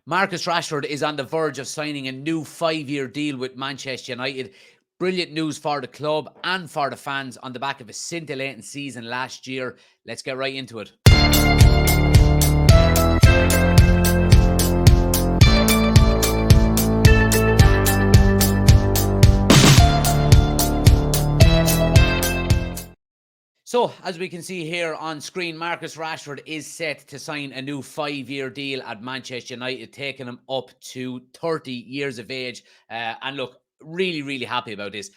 Marcus Rashford is on the verge of signing a new 5-year deal with Manchester United. Brilliant news for the club and for the fans on the back of a scintillating season last year. Let's get right into it. So, as we can see here on screen, Marcus Rashford is set to sign a new 5-year deal at Manchester United, taking him up to 30 years of age. And look, really, really happy about this.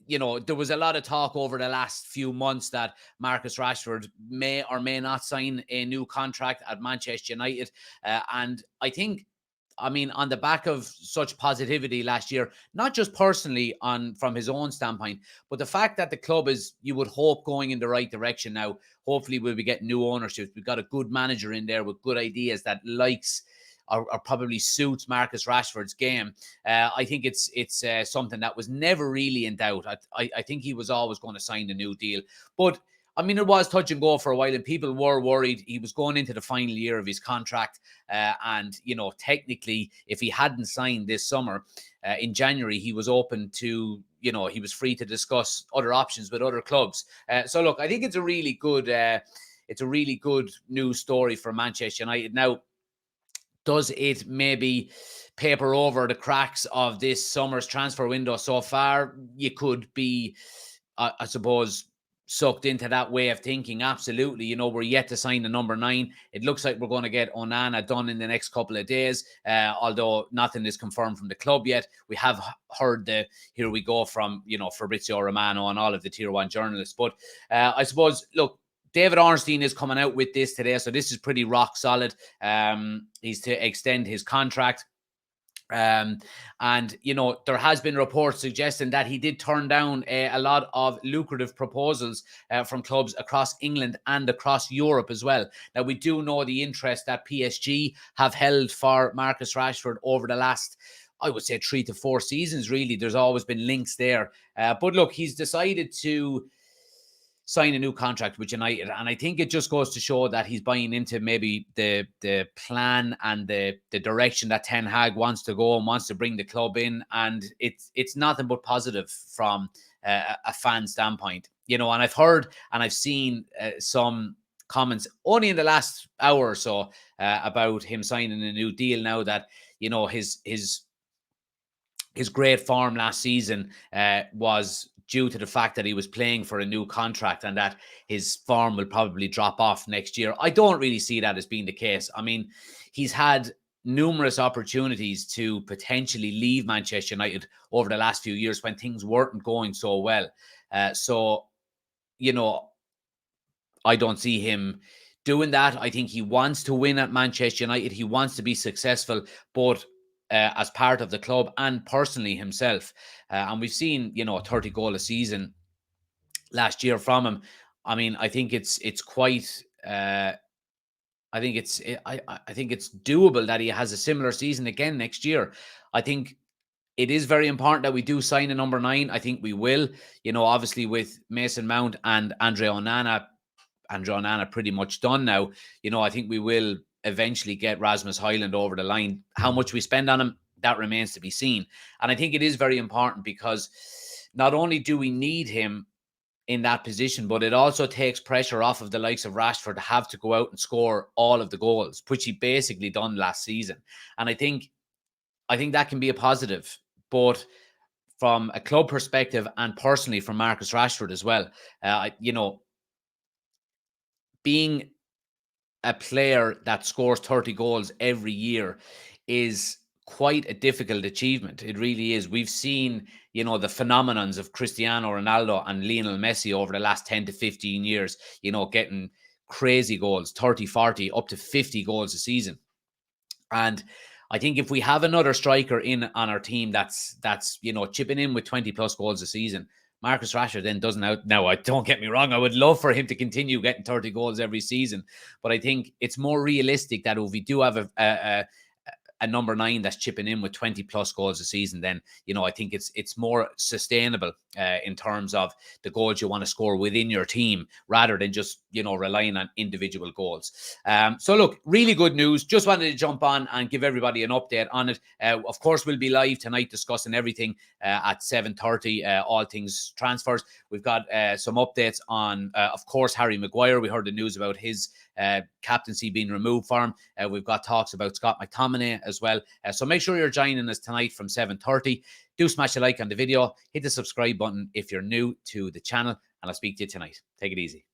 You know, there was a lot of talk over the last few months that Marcus Rashford may or may not sign a new contract at Manchester United. And I think, I mean, on the back of such positivity last year, not just personally from his own standpoint, but the fact that the club is, you would hope, going in the right direction now. Hopefully we'll be getting new ownership. We've got a good manager in there with good ideas that likes or probably suits Marcus Rashford's game. I think it's something that was never really in doubt. I think he was always going to sign a new deal. But I mean, it was touch and go for a while, and people were worried. He was going into the final year of his contract. And, you know, technically, if he hadn't signed this summer, in January, he was open to, you know, he was free to discuss other options with other clubs. So, look, I think it's a really good news story for Manchester United. Now, does it maybe paper over the cracks of this summer's transfer window so far? You could be, I suppose, sucked into that way of thinking. Absolutely. You know, we're yet to sign the number 9. It looks like we're going to get Onana done in the next couple of days, although nothing is confirmed from the club yet. We have heard the here we go from, you know, Fabrizio Romano and all of the tier 1 journalists. But I suppose, look, David Ornstein is coming out with this today, so this is pretty rock solid. He's to extend his contract. And, you know, there has been reports suggesting that he did turn down a lot of lucrative proposals from clubs across England and across Europe as well. Now, we do know the interest that PSG have held for Marcus Rashford over the last, I would say, 3 to 4 seasons, really. There's always been links there. But look, he's decided to sign a new contract with United, and I think it just goes to show that he's buying into maybe the plan and the direction that Ten Hag wants to go and wants to bring the club in, and it's nothing but positive from a fan standpoint, you know. And I've heard and I've seen some comments only in the last hour or so about him signing a new deal now that, you know, his great form last season was due to the fact that he was playing for a new contract and that his form will probably drop off next year. I don't really see that as being the case. I mean, he's had numerous opportunities to potentially leave Manchester United over the last few years when things weren't going so well. So, you know, I don't see him doing that. I think he wants to win at Manchester United. He wants to be successful, but as part of the club and personally himself. And we've seen, you know, 30 goal a season last year from him. I mean, I think it's quite. I think it's doable that he has a similar season again next year. I think it is very important that we do sign a number 9. I think we will. You know, obviously with Mason Mount and Andre Onana pretty much done now. You know, I think we will eventually get Rasmus Højlund over the line. How much we spend on him, that remains to be seen. And I think it is very important because not only do we need him in that position, but it also takes pressure off of the likes of Rashford to have to go out and score all of the goals, which he basically done last season. And I think that can be a positive, both from a club perspective and personally from Marcus Rashford as well. You know, being a player that scores 30 goals every year is quite a difficult achievement. It really is. We've seen, you know, the phenomenons of Cristiano Ronaldo and Lionel Messi over the last 10 to 15 years, you know, getting crazy goals, 30, 40, up to 50 goals a season. And I think if we have another striker in on our team that's you know, chipping in with 20 plus goals a season, Marcus Rashford then doesn't out. Now, don't get me wrong, I would love for him to continue getting 30 goals every season, but I think it's more realistic that if we do have a number 9 that's chipping in with 20 plus goals a season, then, I think it's more sustainable in terms of the goals you want to score within your team rather than just, relying on individual goals. So look, really good news. Just wanted to jump on and give everybody an update on it. Of course, we'll be live tonight discussing everything at 7:30, all things transfers. We've got some updates on, of course, Harry Maguire. We heard the news about his captaincy being removed for him. We've got talks about Scott McTominay as well. So make sure you're joining us tonight from 7:30. Do smash a like on the video. Hit the subscribe button if you're new to the channel. And I'll speak to you tonight. Take it easy.